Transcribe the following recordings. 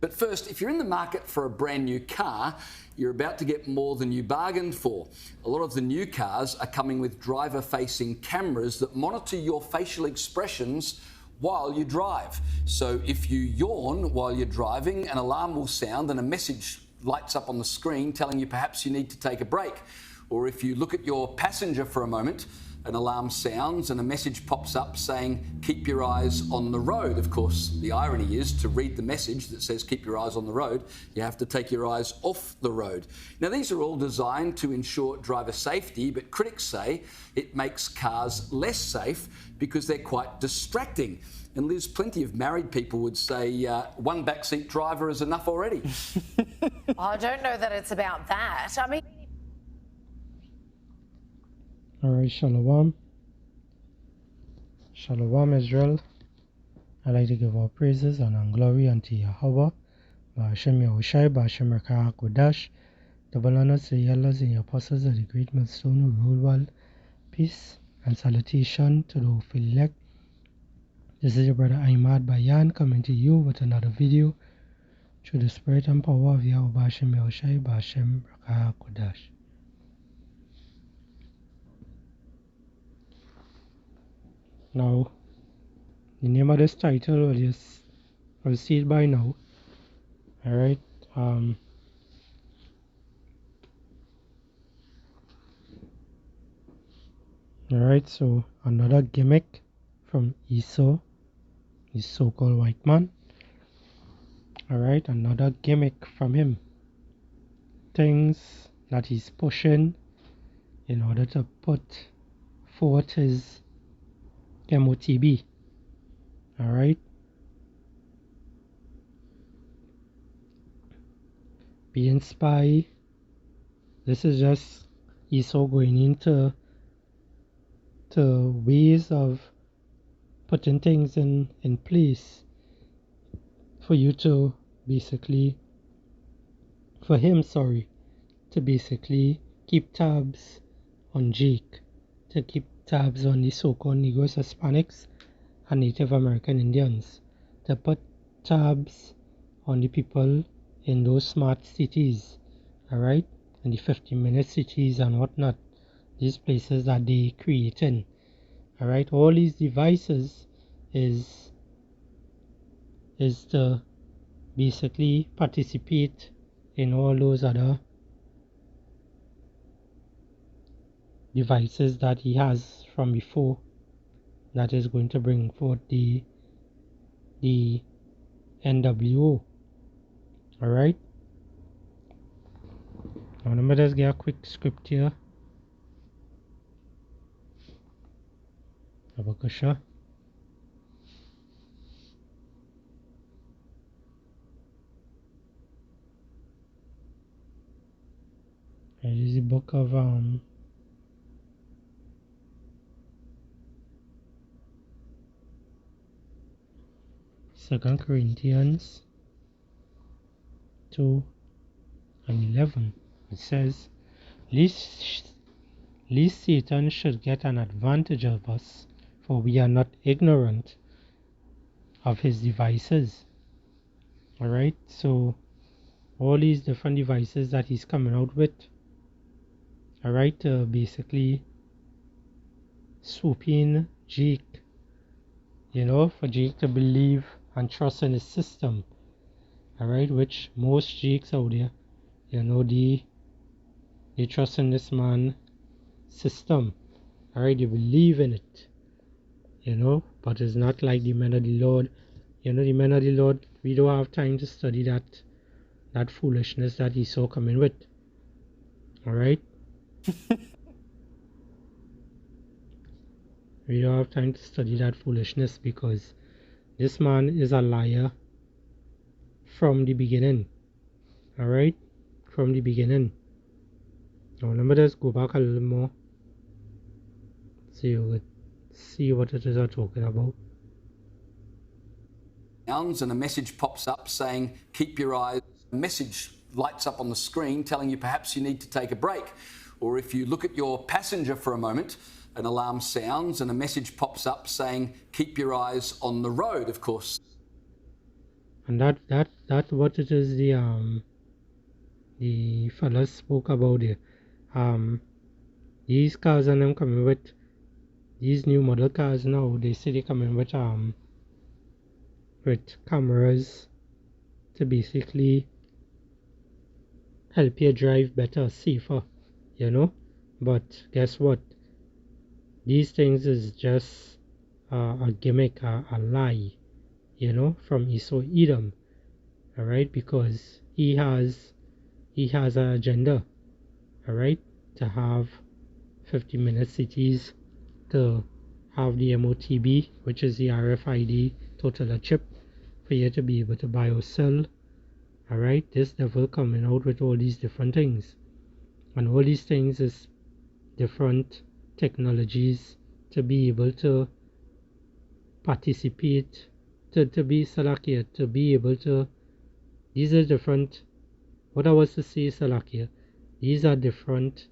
But first, if you're in the market for a brand new car, you're about to get more than you bargained for. A lot of the new cars are coming with driver-facing cameras that monitor your facial expressions while you drive. So if you yawn while you're driving, an alarm will sound and a message lights up on the screen telling you perhaps you need to take a break. Or if you look at your passenger for a moment, an alarm sounds and a message pops up saying, keep your eyes on the road. Of course, the irony is to read the message that says keep your eyes on the road, you have to take your eyes off the road. Now, these are all designed to ensure driver safety, but critics say it makes cars less safe because they're quite distracting. And Liz, plenty of married people would say one backseat driver is enough already. I don't know that it's about that. I mean... All right, Shalom. Shalom, Israel. I'd like to give all praises and glory unto Yahweh, Ba'ashem Yahushai, Ba'ashem Rekah HaKodash, double honor to the elders and the apostles of the great millstone who rule well, peace and salutation to the elect. This is your brother Ahmad Bayan coming to you with another video through the spirit and power of Yahweh, Ba'ashem Yahushai, Ba'ashem Rekah HaKodash. Now, the name of this title will see it by now. Alright. Alright, so another gimmick from Esau, the so-called white man. Alright, another gimmick from him. Things that he's pushing in order to put forth his MOTB. Alright. Being spy. This is just Esau going into ways of putting things in place for you to basically, for him, to basically keep tabs on Jake, to keep tabs on the so-called Negroes, Hispanics, and Native American Indians, to put tabs on the people in those smart cities, alright, and the 15-minute cities and whatnot, these places that they creating, alright. All these devices is to basically participate in all those other devices that he has from before that is going to bring forth the NWO. Alright. Now let me just get a quick script here. Abakasha. Here is the book of Second Corinthians 2 and 11. It says, Lest Satan should get an advantage of us, for we are not ignorant of his devices. Alright, so all these different devices that he's coming out with, alright, to basically swoop in Jake, for Jake to believe and trust in his system, alright, which most Jakes out there, they trust in this man's system, alright, they believe in it, but it's not like the men of the Lord. The men of the Lord, we don't have time to study that foolishness that Esau coming with, alright. We don't have time to study that foolishness because this man is a liar from the beginning. Alright? From the beginning. Now let me just go back a little more so you could see what it is I'm talking about. And a message pops up saying, keep your eyes. A message lights up on the screen telling you perhaps you need to take a break. Or if you look at your passenger for a moment, an alarm sounds and a message pops up saying, keep your eyes on the road. Of course, And that what it is the fellas spoke about there. These cars and them coming with these new model cars now, they say they coming with cameras to basically help you drive better, safer, you know. But guess what? These things is just a gimmick, a lie, you know, from Esau Edom, all right, because he has an agenda, all right, to have 50-minute cities, to have the MOTB, which is the RFID total chip, for you to be able to buy or sell. All right, this devil coming out with all these different things, and all these things is different technologies to be able to participate, to be Salakia, to be able to. These are different. What I was to say, Salakia, these are different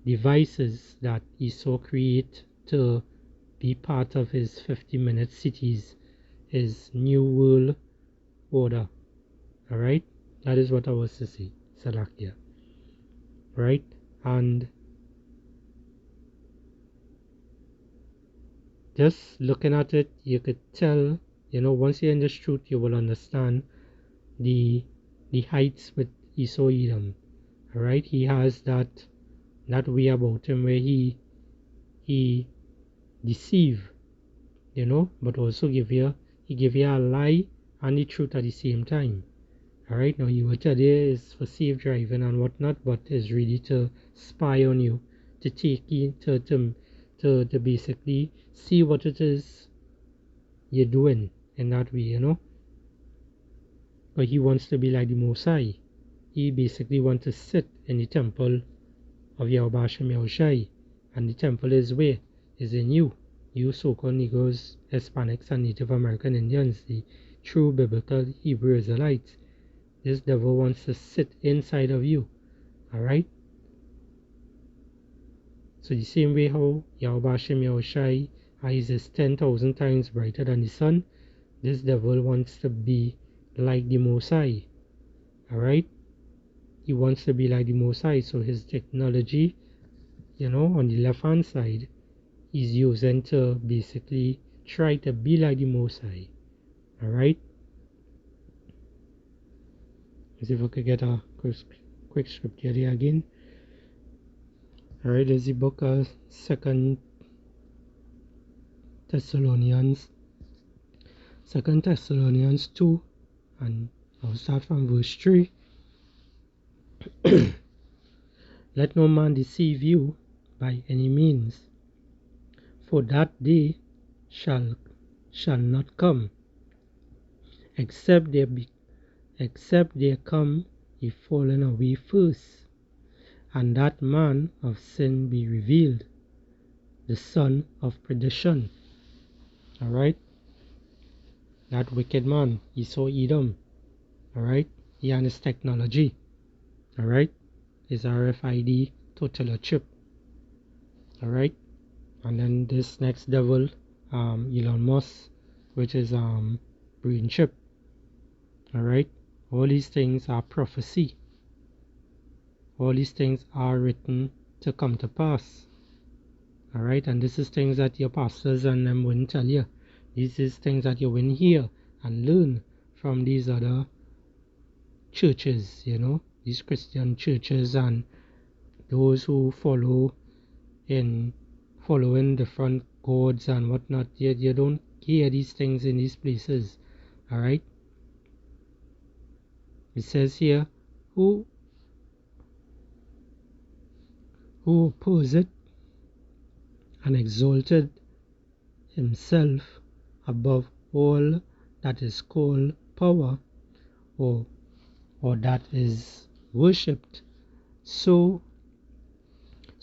devices that Esau create to be part of his 50-minute cities, his new world order. All right, that is what I was to say, Salakia. Right, and just looking at it, you could tell, you know, once you're in this truth, you will understand the heights with Esau Edom. All right, he has that way about him where he deceive, you know, but also give you a lie and the truth at the same time. All right, now you will tell you is for safe driving and whatnot, but is really to spy on you, to take you to basically see what it is you're doing in that way, you know. But he wants to be like the Mosai. He basically wants to sit in the temple of Yahweh Hashem Yahushai, and the temple is where? Is in you so-called Negroes, Hispanics, and Native American Indians, the true biblical Hebrew Israelites. This devil wants to sit inside of you. Alright? So the same way how Yahweh Hashem Yahushai eyes is 10,000 times brighter than the sun, this devil wants to be like the Mosai. Alright? He wants to be like the Mosai, so his technology, you know, on the left hand side, he's using to basically try to be like the Mosai. Alright? Let's see if I could get a quick script here again. Alright, there's the book of 2 Thessalonians 2, and I'll start from verse 3. Let no man deceive you by any means, for that day shall not come, except there come a falling away first, and that man of sin be revealed, the son of perdition. Alright? That wicked man, Esau Edom. Alright? He and his technology. Alright? His RFID total chip. Alright? And then this next devil, Elon Musk, which is brain chip. Alright? All these things are prophecy. All these things are written to come to pass. Alright? And this is things that your pastors and them wouldn't tell you. This is things that you wouldn't hear and learn from these other churches, you know, these Christian churches and those who following different gods and whatnot. You don't hear these things in these places. Alright? It says here, who opposed and exalted himself above all that is called power or that is worshipped, so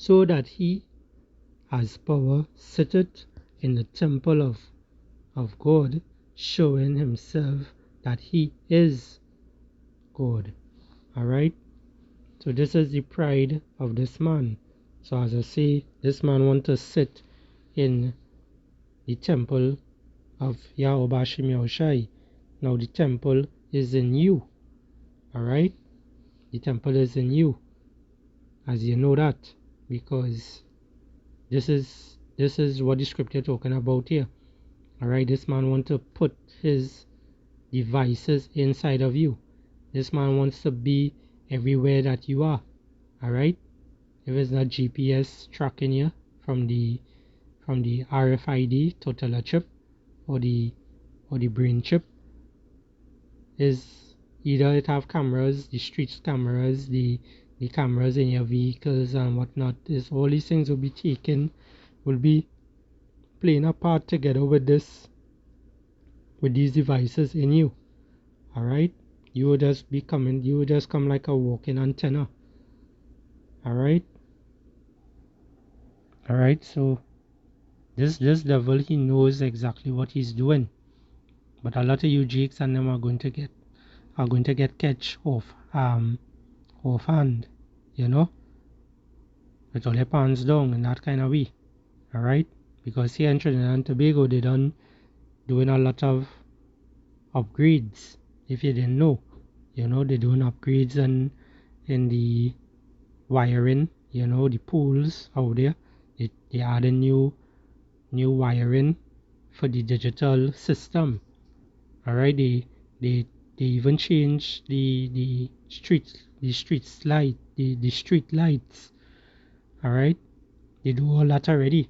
that he as power sitteth in the temple of God, showing himself that he is God. Alright? So this is the pride of this man. So as I say, this man wants to sit in the temple of Yahweh Hashem Yahushai, Now the temple is in you. Alright? The temple is in you. As you know that. Because this is what the scripture talking about here. Alright, this man wants to put his devices inside of you. This man wants to be everywhere that you are. Alright? If it's not GPS tracking you from the RFID total chip or the brain chip, is either it have cameras, the street cameras, the cameras in your vehicles and whatnot, is all these things will be taken, will be playing a part together with these devices in you. Alright? You will just come like a walking antenna. Alright? Alright, so this devil, he knows exactly what he's doing. But a lot of you jakes and them are going to get catch off hand, you know, with all your pants down in that kind of way. Alright? Because here in Trinidad and Tobago they done doing a lot of upgrades. If you didn't know, you know, they're doing upgrades in the wiring, you know, the pools out there. They adding new wiring for the digital system. Alright, they even changed the street lights. Alright, they do all that already.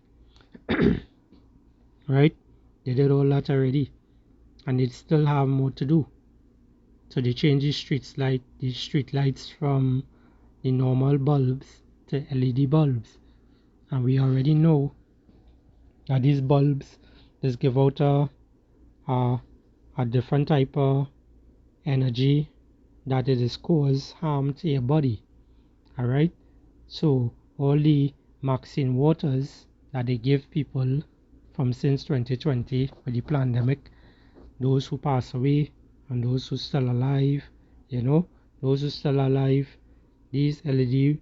Right, they did all that already, and they still have more to do. So they changed the street lights from the normal bulbs to LED bulbs, and we already know that these bulbs just give out a different type of energy that it is cause harm to your body. Alright, so all the Maxine waters that they give people from since 2020 with the pandemic, those who pass away and those who still alive, you know, those who still alive, these LED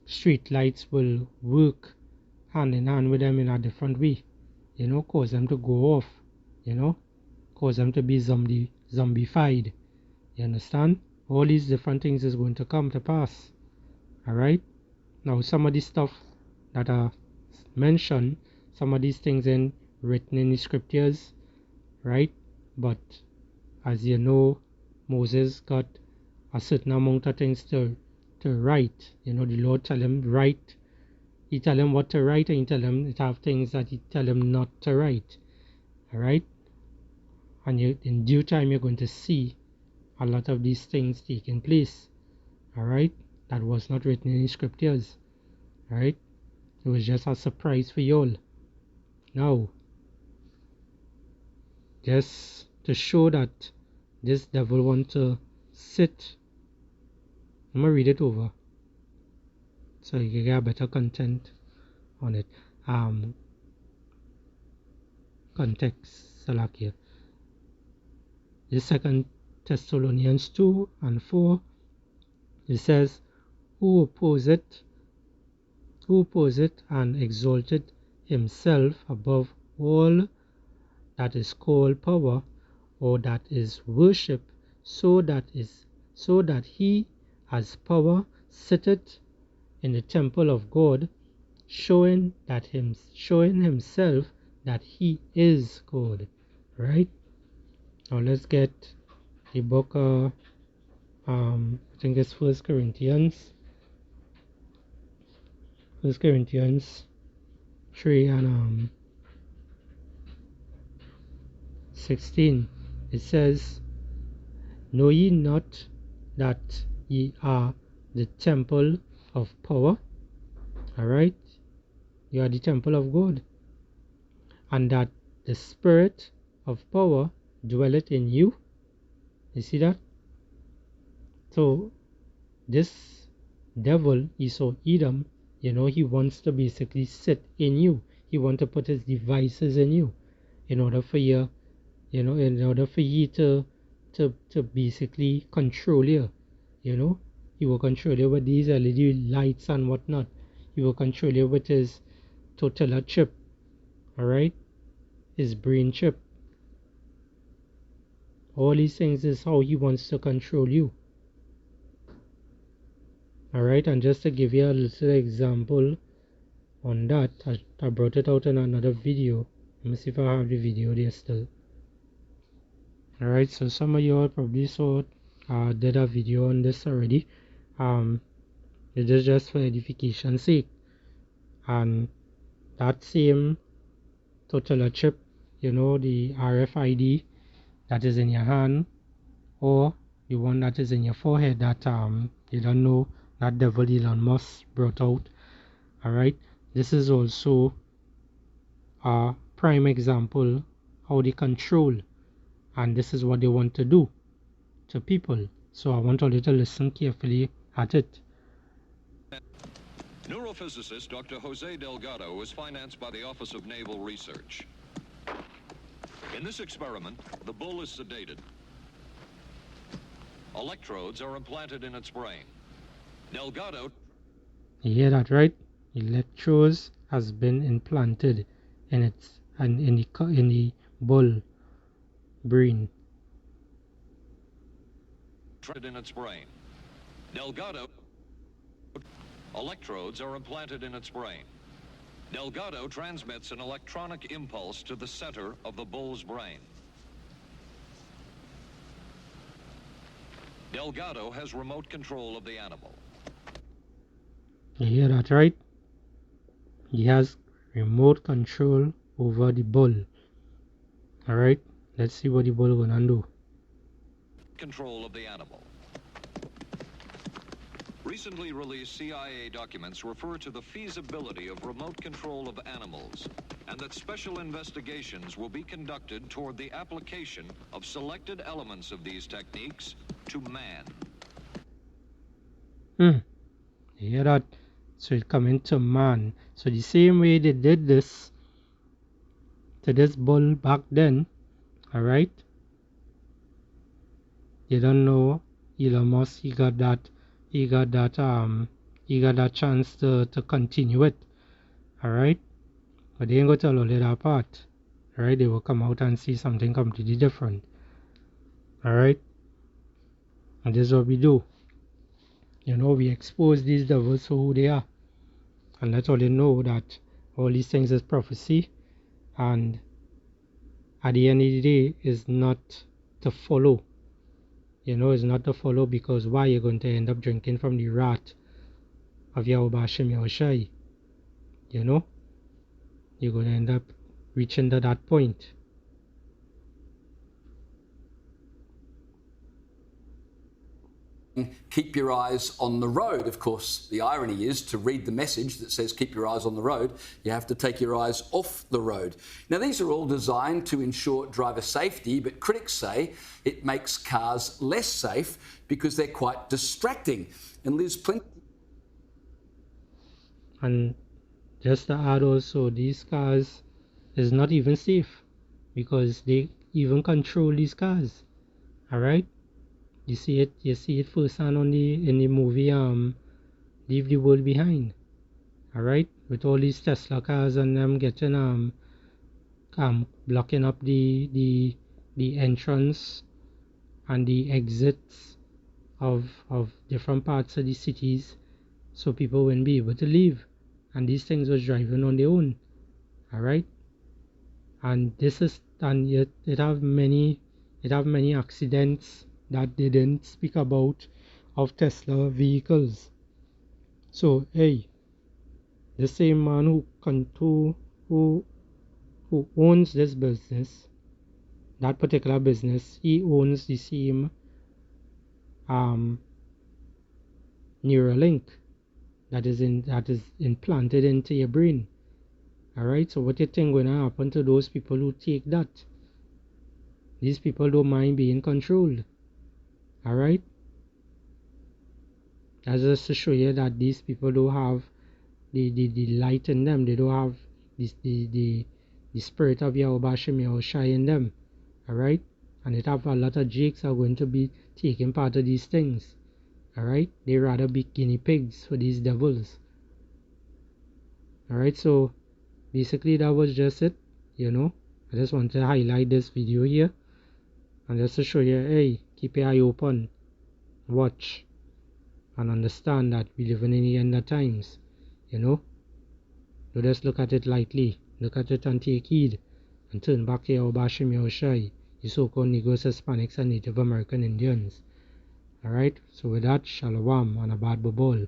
street lights will work hand in hand with them in a different way, you know, cause them to go off, you know, cause them to be zombified. You understand? All these different things is going to come to pass. Alright? Now some of the stuff that are mentioned, some of these things written in the scriptures, right? But as you know, Moses got a certain amount of things to write. You know, the Lord tell him write. He tell him what to write, and he tell him to have things that he tell him not to write. Alright? And in due time you're going to see a lot of these things taking place. Alright? That was not written in the scriptures. Alright? It was just a surprise for you all. Now, just to show that this devil want to sit, I'm going to read it over so you can get better content on it. Context, Salakia. The 2 Thessalonians 2 and 4, it says, who opposed and exalted himself above all that is called power or that is worship, so that he as power sitteth in the temple of God, showing himself that he is God. Right? Now let's get the book of I think it's 1 Corinthians 3 and 16. It says, know ye not that ye are the temple of power? Alright, you are the temple of God, and that the spirit of power dwelleth in you. You see that? So this devil, Esau Edom, you know, he wants to basically sit in you. He wants to put his devices in you in order for you, you know, in order for you to basically control you. You know, he will control you with these LED lights and whatnot. He will control you with his total chip. Alright? His brain chip. All these things is how he wants to control you. Alright, and just to give you a little example on that, I brought it out in another video. Let me see if I have the video there still. Alright, so some of you all probably saw did a video on this already. It is just for edification's sake. And that same tutelar chip, you know, the RFID that is in your hand, or the one that is in your forehead that you don't know, that devil Elon Musk brought out. Alright, this is also a prime example how they control, and this is what they want to do to people. So I want you to listen carefully at it. Neurophysicist Dr. Jose Delgado was financed by the Office of Naval Research. In this experiment, the bull is sedated. Electrodes are implanted in its brain. Delgado... You hear that, right? Electrodes has been implanted in its in the bull brain. in its brain. Delgado... Electrodes are implanted in its brain. Delgado transmits an electronic impulse to the center of the bull's brain. Delgado has remote control of the animal. You hear that, right? He has remote control over the bull. Alright, let's see what the bull gonna do. Control of the animal. Recently released CIA documents refer to the feasibility of remote control of animals, and that special investigations will be conducted toward the application of selected elements of these techniques to man. You hear that? So it coming to man. So the same way they did this to this bull back then, alright? You don't know, Elon Musk, he got that chance to continue it. Alright? But they ain't gonna tell all of that part. Alright, they will come out and see something completely different. Alright? And this is what we do. You know, we expose these devils for who they are. And let all they know that all these things is prophecy. And at the end of the day, is not to follow. You know, it's not to follow, because why? You're going to end up drinking from the wrath of Yahweh Hashem Yahushai. You know? You're going to end up reaching to that point. Keep your eyes on the road. Of course, the irony is, to read the message that says keep your eyes on the road, you have to take your eyes off the road. Now, these are all designed to ensure driver safety, but critics say it makes cars less safe because they're quite distracting. And there's plenty. And just to add also, these cars is not even safe because they even control these cars. Alright? You see it firsthand in the movie Leave the World Behind. Alright? With all these Tesla cars and them getting blocking up the entrance and the exits of different parts of the cities, so people wouldn't be able to leave. And these things was driving on their own. Alright? And it have many accidents that they didn't speak about of Tesla vehicles. So hey, the same man who owns this business, that particular business, he owns the same Neuralink that is implanted into your brain. Alright, so what you think gonna happen to those people who take that? These people don't mind being controlled. Alright? That's just to show you that these people don't have the light in them. They don't have the spirit of Yahweh Hashem Yahushai in them. Alright? And it have a lot of jakes are going to be taking part of these things. Alright? They rather be guinea pigs for these devils. Alright, so basically that was just it. You know, I just want to highlight this video here. And just to show you, hey, keep your eye open, watch, and understand that we live in the end of times, you know. Don't just look at it lightly. Look at it and take heed, and turn back to your Bashim Yahushai, the so-called Negroes, Hispanics, and Native American Indians. Alright, so with that, Shalom and a bad bubble.